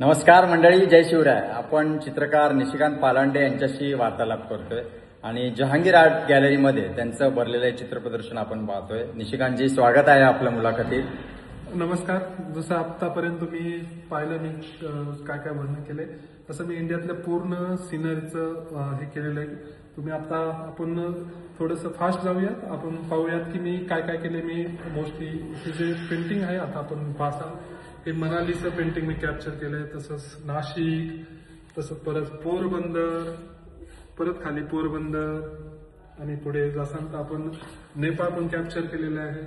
नमस्कार मंडळी, जय शिवराय. आपण चित्रकार निशिकांत पालांडे यांच्याशी वार्तालाप करतोय आणि जहांगीर आर्ट गॅलरीमध्ये त्यांचं भरलेलं चित्रप्रदर्शन आपण पाहतोय. निशिकांतजी, स्वागत आहे आपल्या मुलाखतीत. नमस्कार. जसं आतापर्यंत तुम्ही पाहिलं मी काय काय वर्णन केलंय, तसं मी इंडियातल्या पूर्ण सिनरीचं हे केलेलं आहे. तुम्ही आता आपण थोडंसं फास्ट जाऊयात, आपण पाहूयात की मी काय काय केले. मी मोस्टली हे जे पेंटिंग आहे आता आपण पाहता हे मनालीचं पेंटिंग मी कॅप्चर केलंय, तसंच नाशिक, तसंच परत पोरबंदर, परत खाली पोरबंदर आणि पुढे जासांत आपण नेपाळ पण कॅप्चर केलेलं आहे.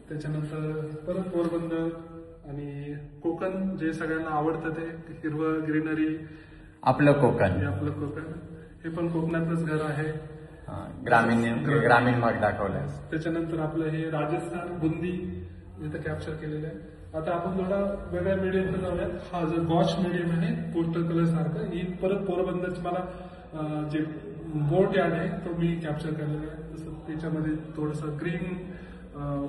त्याच्यानंतर परत पोरबंदर आणि कोकण, जे सगळ्यांना आवडतं ते हिरवं ग्रीनरी, आपलं कोकण. हे पण कोकणातच घर आहे. ग्रामीण भाग दाखवलाय. त्याच्यानंतर आपलं हे राजस्थान बुंदी इथं कॅप्चर केलेलं आहे. आता आपण थोडा वेगळ्या मीडियमकडे जाऊयात. हा जो गॉश मीडियम आहे पोस्टर कलर सारखं, ही परत पोरबंदरची मला जे बोट यार्ड आहे तो मी कॅप्चर केलेला आहे. तसं त्याच्यामध्ये थोडंसं ग्रीन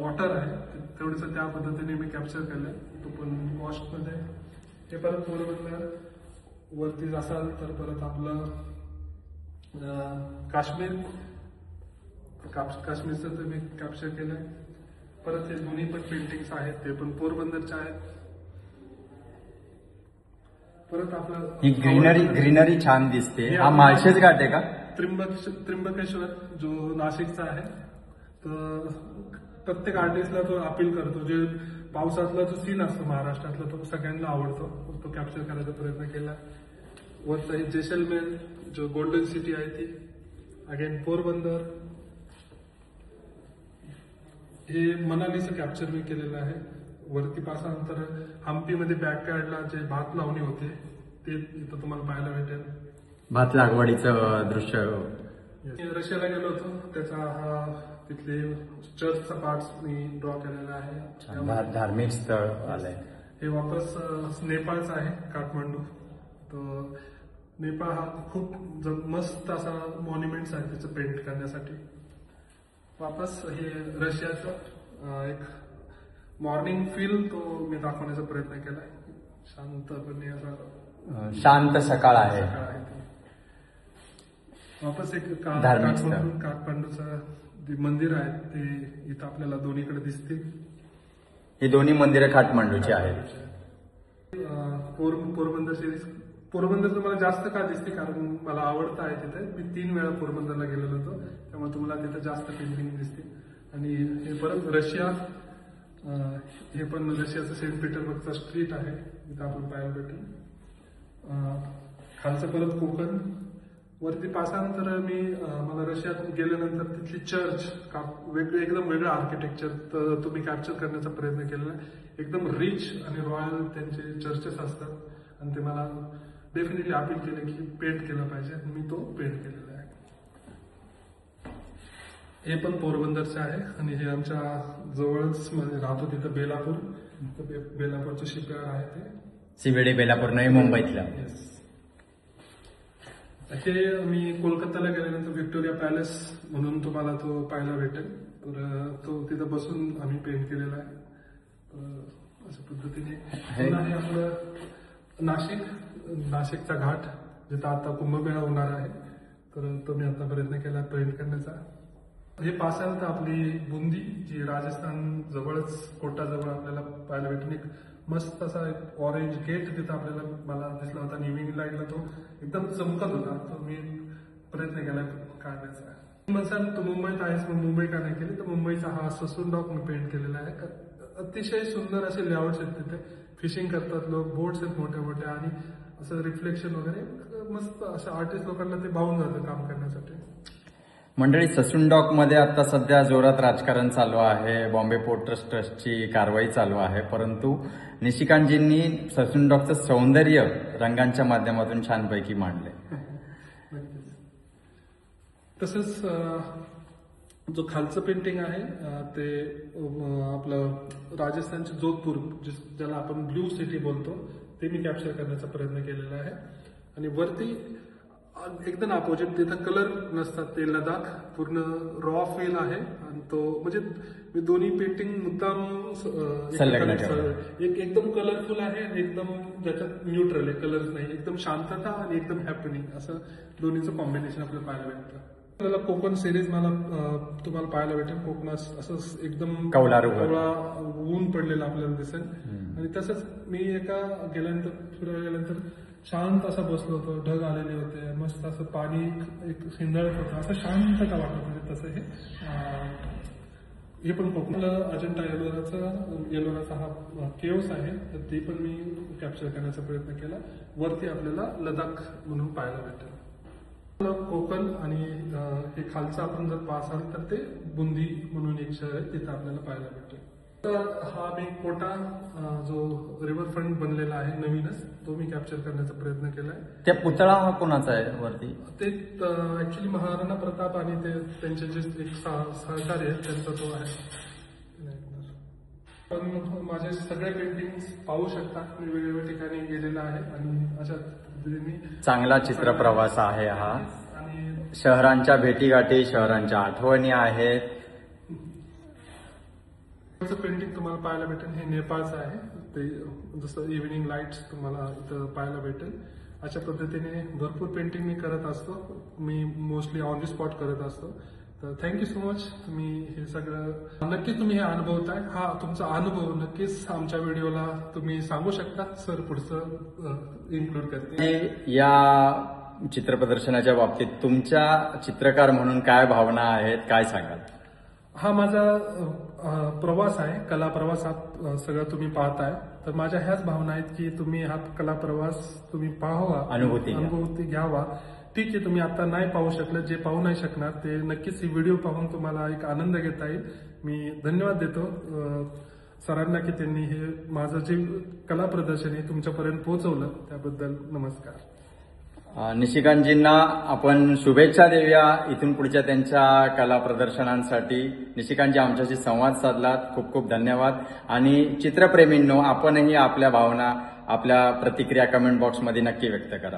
वॉटर आहे, थोडंसं त्या पद्धतीने मी कॅप्चर केलंय. तो पण गॉशमध्ये. हे परत पोरबंदर वरती असाल तर परत आपलं काश्मीरचं मी कॅप्चर केलंय. परत हे दोन्ही पण पेंटिंग्स आहेत, ते पण पोरबंदरच्या आहेत. परत आपलं ही ग्रीनरी छान दिसते. हा माळशेज घाट आहे का? त्र्यंबकेश्वर जो नाशिकचा आहे. तर प्रत्येक आर्टिस्टला तो अपील करतो. जे पावसातला जो सीन असतो महाराष्ट्रातला तो सगळ्यांना आवडतो, तो कॅप्चर करायचा प्रयत्न केला. वरचा जैसलमेर जो गोल्डन सिटी आहे ती, अगेन पोरबंदर. हे मनालीचं कॅप्चर मी केलेलं आहे. वरती पासानंतर हम्पीमध्ये बॅकयार्डला जे भात लावणी होते ते इथं तुम्हाला पाहायला भेटेल. भात लागवडीचं दृश्य. रशियाला गेलो होतो, त्याचा हा तिथले चर्चचा पार्ट मी ड्रॉ केलेला आहे. धार्मिक स्थळ आलंय. हे वापस नेपाळचं आहे, काठमांडू. तर नेपाळ हा खूप मस्त असा मॉन्युमेंट्स आहे त्याचं पेंट करण्यासाठी. वापस हे रशियाचं एक मॉर्निंग फील तो मी दाखवण्याचा प्रयत्न केलाय. शांतपणे असा शांत सकाळ आहे. वापस एक काठमांडूचं जे मंदिर आहे ते इथं आपल्याला दोन्हीकडे दिसतील. ही दोन्ही मंदिरं काठमांडूची आहेत. पोरबंदर सिरीज, पोरबंदर तुम्हाला जास्त का दिसते कारण मला आवडतं आहे तिथे. मी 3 वेळा पोरबंदरला गेलेलो होतो, त्यामुळे तुम्हाला तिथे जास्त पेंटिंग दिसते. आणि हे परत रशिया, हे पण रशियाचं सेंट पीटर्सबर्गचं स्ट्रीट आहे, इथं आपण पाहायला भेटेल. खालचं परत कोकण. वरती पासानंतर मला रशियात गेल्यानंतर तिथली चर्च एकदम वेगळं आर्किटेक्चर तर तुम्ही कॅप्चर करण्याचा प्रयत्न केलेला आहे. एकदम रिच आणि रॉयल त्यांचे चर्चेस असतात आणि ते मला डेफिनेटली अपील केलं की पेंट केलं पाहिजे. मी तो पेंट केलेला आहे. हे पण पोरबंदरचं आहे आणि हे आमच्या जवळच राहतो तिथं बेलापूर. बेलापूरचं शिपयार्ड आहे ते. सीबीडी बेलापूर, नवी मुंबईतलं. हे मी कोलकाताला गेल्यानंतर व्हिक्टोरिया पॅलेस म्हणून तुम्हाला तो पाहायला भेटेल. तर तो तिथं बसून आम्ही पेंट केलेला आहे. अशा पद्धतीने हे आपलं नाशिकचा घाट, जिथं आता कुंभमेळा होणार आहे, तर तो मी आता प्रयत्न केला पेंट करण्याचा. हे पासाल तर आपली बुंदी, जी राजस्थान जवळच कोटाजवळ आपल्याला पाहायला भेटेल. एक मस्त असा एक ऑरेंज गेट तिथं आपल्याला मला दिसला होता. इव्हिनिंग लाईटला तो एकदम चमकत होता, तो मी प्रयत्न केला काढण्याचा. म्हणसाल तो मुंबईत आहेच, मग मुंबई का नाही केली, तर मुंबईचा हा ससून डॉक मी पेंट केलेला आहे. अतिशय सुंदर असे लेआउट्स आहेत तिथे. फिशिंग करतात लोक, बोट्स आहेत मोठ्या मोठ्या आणि असं रिफ्लेक्शन वगैरे मस्त. अशा आर्टिस्ट लोकांना ते भावून जातं काम करण्यासाठी. मंडळी, ससून डॉक मध्ये आता सध्या जोरात राजकारण चालू आहे. बॉम्बे पोर्ट ट्रस्टची कारवाई चालू आहे, परंतु निशिकांतजींनी ससून डॉकचं सौंदर्य रंगांच्या माध्यमातून छानपैकी मांडले. तसंच जो खालचं पेंटिंग आहे ते आपलं राजस्थानचे जोधपूर, ज्याला आपण ब्ल्यू सिटी बोलतो, ते मी कॅप्चर करण्याचा प्रयत्न केलेला आहे. आणि वरती एकदम अपोजिट. तिथं कलर नसतात. ते लडाख पूर्ण रॉ फील आहे आणि तो म्हणजे मी दोन्ही पेंटिंग मुद्दाम संलग्न ठेवलं. एक एकदम कलरफुल आहे आणि एकदम ज्याच्यात न्यूट्रल आहे, कलर्स नाही, एकदम शांतता आणि एकदम हॅपनिंग असं दोन्हीचं कॉम्बिनेशन आपल्याला पाहायला भेटतं. आपल्याला कोकण सिरीज मला तुम्हाला पाहायला भेटेल. कोकणात असं एकदम कौलारू ऊन पडलेलं आपल्याला दिसेल. आणि तसंच मी एका गेल्यानंतर फिरायला गेल्यानंतर शांत असा बसलो होतो. ढग आलेले होते, मस्त असं पाणी एक हिंदळत होतं, असं शांतता वाटत. म्हणजे तसं हे पण कोकणाला अजंठा एलोराचा हा केव्स आहे, तर ते पण मी कॅप्चर करण्याचा प्रयत्न केला. वरती आपल्याला लडाख म्हणून पाहायला भेटेल. कोकण आणि हे खालचं आपण जर पाहसाल तर ते बुंदी म्हणून एक शहर आहे, तिथं आपल्याला पाहायला भेटेल. तर हा मी कोटा जो रिव्हरफ्रंट बनलेला आहे नवीनच, तो मी कॅप्चर करण्याचा प्रयत्न केलाय. त्या पुतळा हा कोणाचा आहे वरती? ते ऍक्च्युली महाराणा प्रताप आणि ते त्यांचे जे एक सहकारी आहेत त्यांचा तो आहे. पण माझे सगळे पेंटिंग्स पाहू शकता. मी वेगवेगळ्या ठिकाणी गेलेला आहे आणि अशा पद्धतीने चांगला चित्रप्रवास आहे हा. आणि शहरांच्या भेटीगाठी, शहरांच्या आठवणी आहेत. पेंटिंग तुम्हाला पाहायला भेटेल. हे नेपाळचं आहे. ते जसं इव्हिनिंग लाईट्स तुम्हाला इथं पाहायला भेटेल. अशा पद्धतीने भरपूर पेंटिंग मी करत असतो. मी मोस्टली ऑन दी स्पॉट करत असतो. तर थँक्यू सो मच. तुम्ही हे सगळं नक्कीच तुम्ही हे अनुभवताय. हा तुमचा अनुभव नक्कीच आमच्या व्हिडिओला तुम्ही सांगू शकता. सर पुढचं इन्क्लूड करते. या चित्रप्रदर्शनाच्या बाबतीत तुमच्या चित्रकार म्हणून काय भावना आहेत, काय सांगाल? हा माझा प्रवास आहे, कला प्रवास हा सगळं तुम्ही पाहताय. तर माझ्या ह्याच भावना आहेत की तुम्ही हा कला प्रवास तुम्ही पाहावा, अनुभूती घ्यावा. ठीक आहे, तुम्ही आता नाही पाहू शकलं, जे पाहू नाही शकणार ते नक्कीच ही व्हिडिओ पाहून तुम्हाला एक आनंद घेता येईल. मी धन्यवाद देतो सरांना की त्यांनी हे माझं जे कला प्रदर्शन आहे तुमच्यापर्यंत पोहोचवलं, त्याबद्दल नमस्कार. निशिकांतजींना आपण शुभेच्छा देऊया इथून पुढच्या त्यांच्या कला प्रदर्शनांसाठी. निशिकांतजी आमच्याशी संवाद साधलात, खूप खूप धन्यवाद. आणि चित्रप्रेमींनो, आपणही आपल्या भावना, आपल्या प्रतिक्रिया कमेंट बॉक्समध्ये नक्की व्यक्त करा.